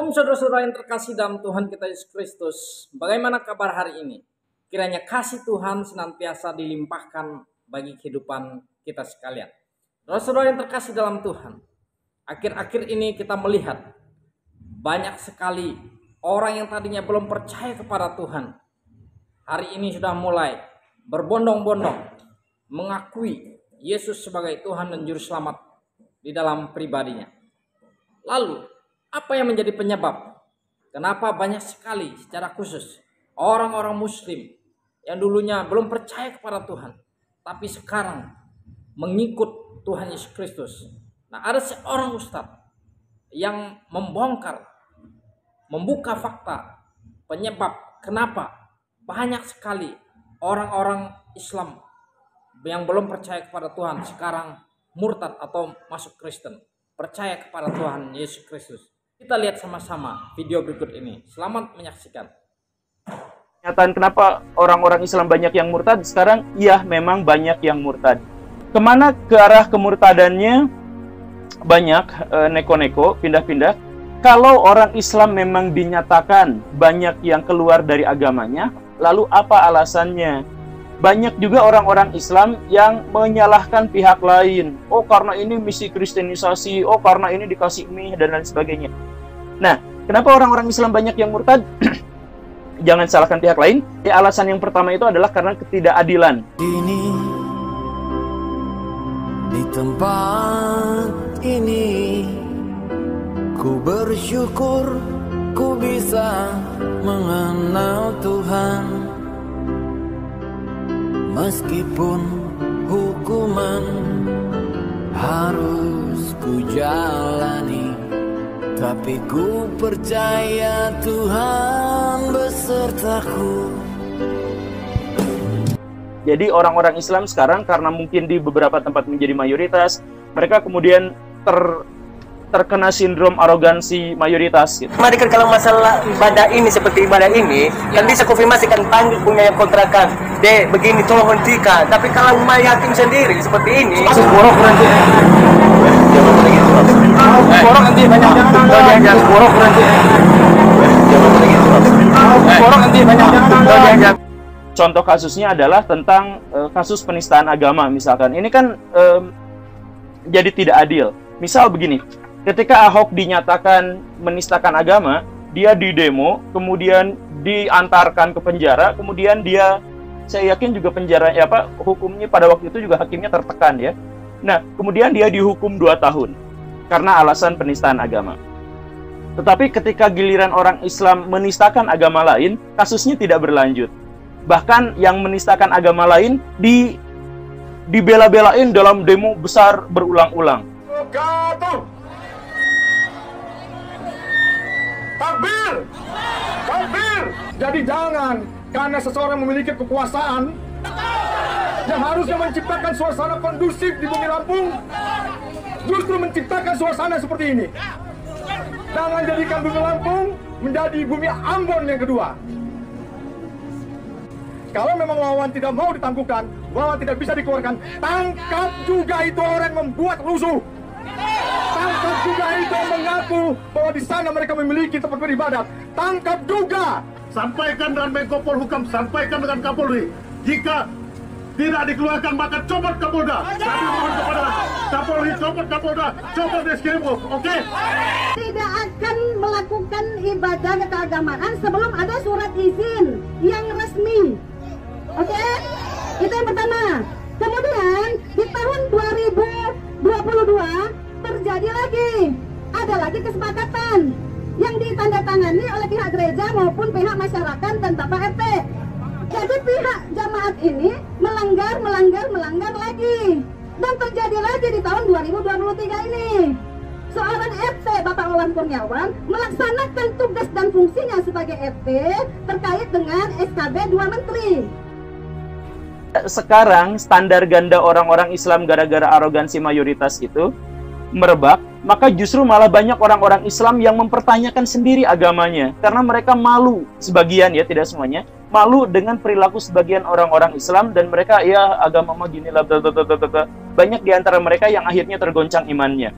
Saudara-saudara yang terkasih dalam Tuhan kita Yesus Kristus, bagaimana kabar hari ini? Kiranya kasih Tuhan senantiasa dilimpahkan bagi kehidupan kita sekalian. Saudara-saudara yang terkasih dalam Tuhan, akhir-akhir ini kita melihat banyak sekali orang yang tadinya belum percaya kepada Tuhan, hari ini sudah mulai berbondong-bondong mengakui Yesus sebagai Tuhan dan Juru Selamat di dalam pribadinya. Lalu, apa yang menjadi penyebab? Kenapa banyak sekali secara khusus orang-orang Muslim yang dulunya belum percaya kepada Tuhan, tapi sekarang mengikut Tuhan Yesus Kristus? Nah, ada seorang ustadz yang membuka fakta penyebab kenapa banyak sekali orang-orang Islam yang belum percaya kepada Tuhan sekarang murtad atau masuk Kristen, percaya kepada Tuhan Yesus Kristus. Kita lihat sama-sama video berikut ini. Selamat menyaksikan. Kenyataan kenapa orang-orang Islam banyak yang murtad sekarang? Iya, memang banyak yang murtad. Kemana ke arah kemurtadannya? Banyak neko-neko, pindah-pindah. Kalau orang Islam memang dinyatakan banyak yang keluar dari agamanya, lalu apa alasannya? Banyak juga orang-orang Islam yang menyalahkan pihak lain. Oh, karena ini misi kristenisasi, oh karena ini dikasih mie, dan lain sebagainya. Nah, kenapa orang-orang Islam banyak yang murtad? Jangan salahkan pihak lain. Alasan yang pertama itu adalah karena ketidakadilan. Ini di tempat ini ku bersyukur ku bisa mengenal Tuhan. Meskipun hukuman harus ku jalani, tapi ku percaya Tuhan besertaku. Jadi orang-orang Islam sekarang karena mungkin di beberapa tempat menjadi mayoritas, mereka kemudian terkena sindrom arogansi mayoritas gitu. Mari kalau masalah ibadah ini seperti ibadah ini kan bisa konfirmasikan panggil punya yang kontrakan deh begini tolong hentikan, tapi kalau umat yatim sendiri seperti ini borok nanti borok nanti banyak jangan borok nanti borok nanti banyak jangan. Contoh kasusnya adalah tentang kasus penistaan agama misalkan. Ini kan jadi tidak adil. Misal begini, ketika Ahok dinyatakan menistakan agama, dia didemo, kemudian diantarkan ke penjara, kemudian saya yakin juga hukumnya pada waktu itu juga hakimnya tertekan ya. Nah, kemudian dia dihukum 2 tahun karena alasan penistaan agama. Tetapi ketika giliran orang Islam menistakan agama lain, kasusnya tidak berlanjut. Bahkan yang menistakan agama lain dibela-belain dalam demo besar berulang-ulang. Takbir! Takbir! Jadi jangan karena seseorang memiliki kekuasaan yang harusnya menciptakan suasana kondusif di bumi Lampung, justru menciptakan suasana seperti ini. Jangan jadikan bumi Lampung menjadi bumi Ambon yang kedua. Kalau memang lawan tidak mau ditangguhkan, lawan tidak bisa dikeluarkan, tangkap juga itu orang yang membuat rusuh. Tangkap juga itu yang mengaku bahwa di sana mereka memiliki tempat beribadat. Tangkap juga. Sampaikan dengan Menko Polhukam, sampaikan dengan Kapolri. Jika tidak dikeluarkan maka copot Kapolda. Kami mohon kepada Kapolri, copot Kapolda, copot Eskimo, oke? Tidak akan melakukan ibadah keagamaan sebelum ada surat izin yang resmi. Oke? Itu yang pertama. Kemudian di tahun 2022 terjadi ada lagi kesepakatan yang ditandatangani oleh pihak gereja maupun pihak masyarakat dan Bapak RT. Jadi pihak jamaat ini melanggar lagi, dan terjadi lagi di tahun 2023 ini. Seorang RT Bapak Wawan Kurniawan melaksanakan tugas dan fungsinya sebagai RT terkait dengan SKB 2 Menteri. Sekarang standar ganda orang-orang Islam gara-gara arogansi mayoritas itu merebak, maka justru malah banyak orang-orang Islam yang mempertanyakan sendiri agamanya karena mereka malu, sebagian ya, tidak semuanya, malu dengan perilaku sebagian orang-orang Islam, dan mereka ya agama mah gini lah, banyak di antara mereka yang akhirnya tergoncang imannya.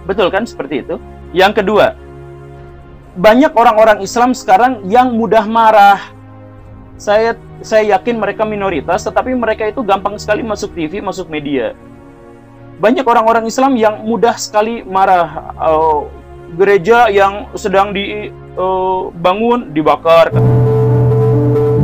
Betul kan seperti itu? Yang kedua, banyak orang-orang Islam sekarang yang mudah marah. Saya yakin mereka minoritas, tetapi mereka itu gampang sekali masuk TV, masuk media. Banyak orang-orang Islam yang mudah sekali marah. Gereja yang sedang dibangun dibakar.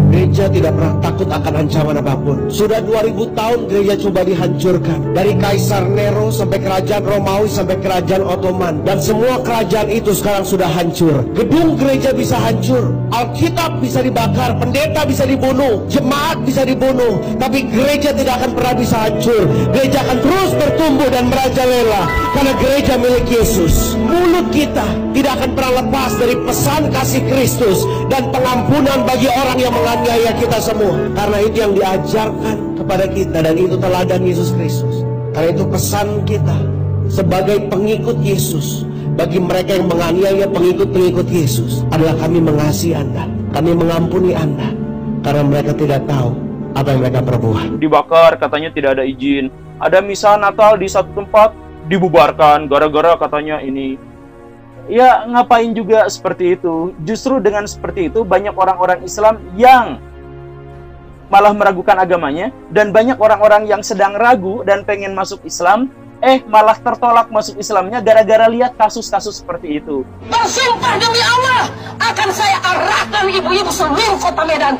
Gereja tidak pernah takut akan ancaman apapun. Sudah 2000 tahun gereja coba dihancurkan. Dari Kaisar Nero sampai kerajaan Romawi sampai kerajaan Ottoman. Dan semua kerajaan itu sekarang sudah hancur. Gedung gereja bisa hancur. Alkitab bisa dibakar. Pendeta bisa dibunuh. Jemaat bisa dibunuh. Tapi gereja tidak akan pernah bisa hancur. Gereja akan terus bertumbuh dan merajalela. Karena gereja milik Yesus. Mulut kita tidak akan pernah lepas dari pesan kasih Kristus. Dan pengampunan bagi orang yang menganiaya kita semua. Karena itu yang diajarkan kepada kita. Dan itu teladan Yesus Kristus. Karena itu pesan kita sebagai pengikut Yesus. Bagi mereka yang menganiaya pengikut-pengikut Yesus adalah kami mengasihi Anda. Kami mengampuni Anda. Karena mereka tidak tahu apa yang mereka perbuat. Dibakar, katanya tidak ada izin. Ada misa Natal di satu tempat, dibubarkan gara-gara katanya ini. Ya, ngapain juga seperti itu? Justru dengan seperti itu, banyak orang-orang Islam yang malah meragukan agamanya, dan banyak orang-orang yang sedang ragu dan pengen masuk Islam, malah tertolak masuk Islamnya gara-gara lihat kasus-kasus seperti itu. Bersumpah demi Allah, akan saya arahkan ibu-ibu seluruh kota Medan.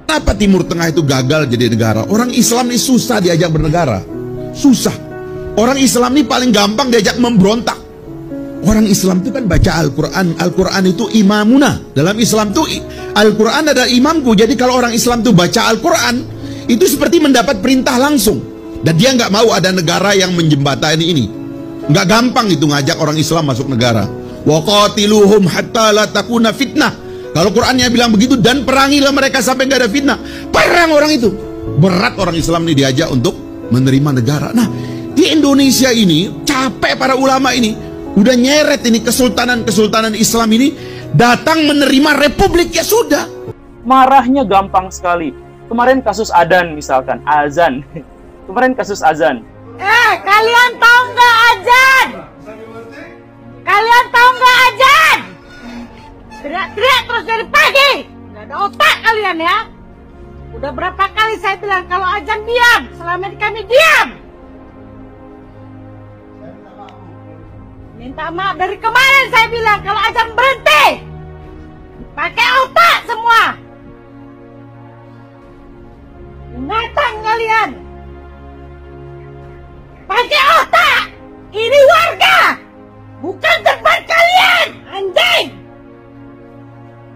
Kenapa Timur Tengah itu gagal jadi negara? Orang Islam ini susah diajak bernegara. Susah. Orang Islam ini paling gampang diajak memberontak. Orang Islam itu kan baca Al-Quran. Al-Quran itu imamuna. Dalam Islam itu Al-Quran adalah imamku. Jadi kalau orang Islam itu baca Al-Quran, itu seperti mendapat perintah langsung. Dan dia nggak mau ada negara yang menjembatani ini. Nggak gampang itu ngajak orang Islam masuk negara. Wa qatiluhum hatta la takuna fitnah. Kalau Qurannya bilang begitu, dan perangilah mereka sampai nggak ada fitnah. Perang orang itu. Berat orang Islam ini diajak untuk menerima negara. Nah, di Indonesia ini capek para ulama ini, udah nyeret ini kesultanan Islam ini datang menerima republik, ya sudah. Marahnya gampang sekali. Kemarin kasus adzan misalkan, azan. Kemarin kasus azan. Kalian tahu nggak azan? Kalian tahu nggak azan? Teriak-teriak terus dari pagi. Nggak ada otak kalian ya. Udah berapa kali saya bilang kalau azan diam. Selama ini kami diam. Minta maaf dari kemarin saya bilang kalau azan berhenti. Pakai otak semua. Binatang kalian. Pakai otak. Ini warga. Bukan tempat kalian. Anjing.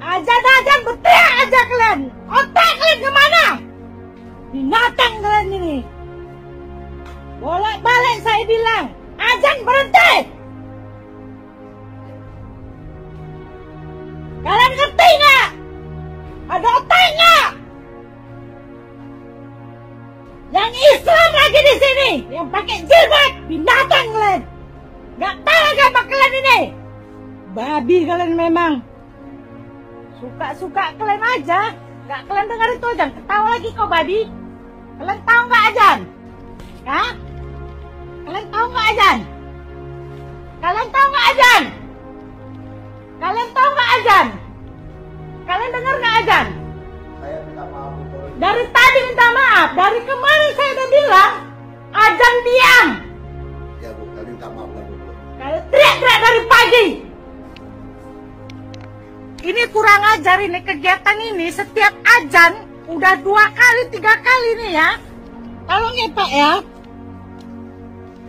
Azan-azan berteriak aja kalian. Otak kalian kemana? Binatang kalian ini. Bolak-balik saya bilang. Azan berhenti. Kalian ngerti nggak? Ada otak nggak? Yang Islam lagi di sini, yang pakai jilbab, binatang kalian. Nggak tahu agama kalian ini. Babi kalian memang. Suka-suka kalian aja. Nggak kalian dengar itu aja. Ketawa lagi kau babi. Kalian tahu nggak azan? Hah? Kalian tahu nggak azan? Kalian tahu nggak azan? Kalian tahu nggak azan? Kalian dengar nggak azan? Saya minta maaf. Dari tadi minta maaf. Dari kemarin saya udah bilang azan diam. Ya Bu, kalian minta maaf Bu. Kalian teriak-teriak dari pagi. Ini kurang ajar ini kegiatan ini. Setiap azan udah 2 kali 3 kali nih ya. Tolong ya Pak ya.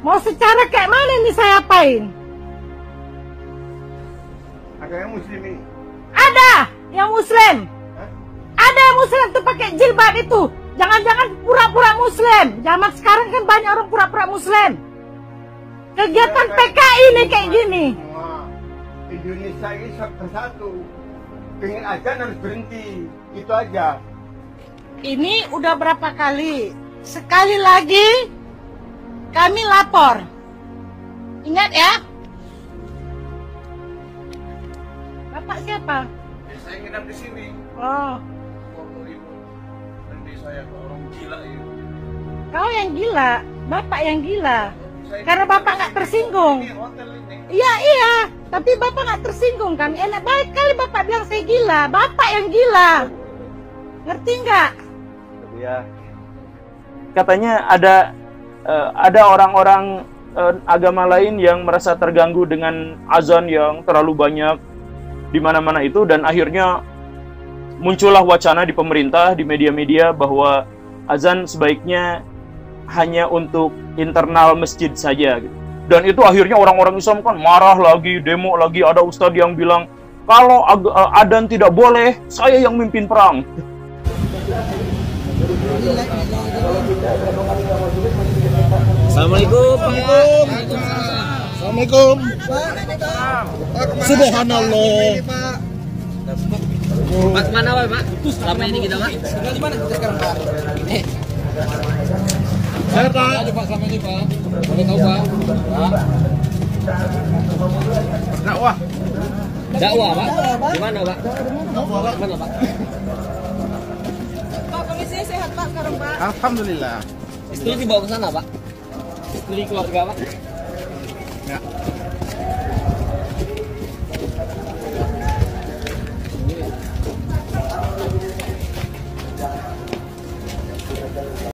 Mau secara kayak mana nih saya apain? Ada yang muslim ini? Ada yang muslim. Ada yang muslim tuh pakai jilbab itu. Jangan-jangan pura-pura muslim. Zaman sekarang kan banyak orang pura-pura muslim. Kegiatan PKI nih kayak gini. Indonesia ini satu-satu. Pengen azan harus berhenti. Itu aja. Ini udah berapa kali? Sekali lagi kami lapor. Ingat ya. Bapak siapa? Saya nginap di sini. Oh. Nanti saya orang gila itu. Kau yang gila, bapak yang gila. Karena bapak nggak tersinggung. Ini hotel ini. Iya, Tapi Bapak nggak tersinggung kan? Enak baik kali Bapak bilang saya gila. Bapak yang gila. Ngerti nggak? Ya. Katanya ada orang-orang agama lain yang merasa terganggu dengan azan yang terlalu banyak di mana-mana itu, dan akhirnya muncullah wacana di pemerintah, di media-media bahwa azan sebaiknya hanya untuk internal masjid saja gitu. Dan itu akhirnya orang-orang Islam kan marah lagi, demo lagi. Ada ustadz yang bilang, kalau adzan tidak boleh, saya yang mimpin perang. Assalamualaikum. Assalamualaikum. Subhanallah. Pak, mana Pak? Selama ini kita Pak? Di mana kita sekarang Pak? Saya Pak. Pak selama ini Pak. Boleh tahu Pak? Dakwah. Dakwah Pak. Di mana Pak? Di mana Pak? Pak, kondisinya sehat Pak sekarang Pak. Alhamdulillah. Istri dibawa ke sana Pak. Istri keluarga Pak. Ya.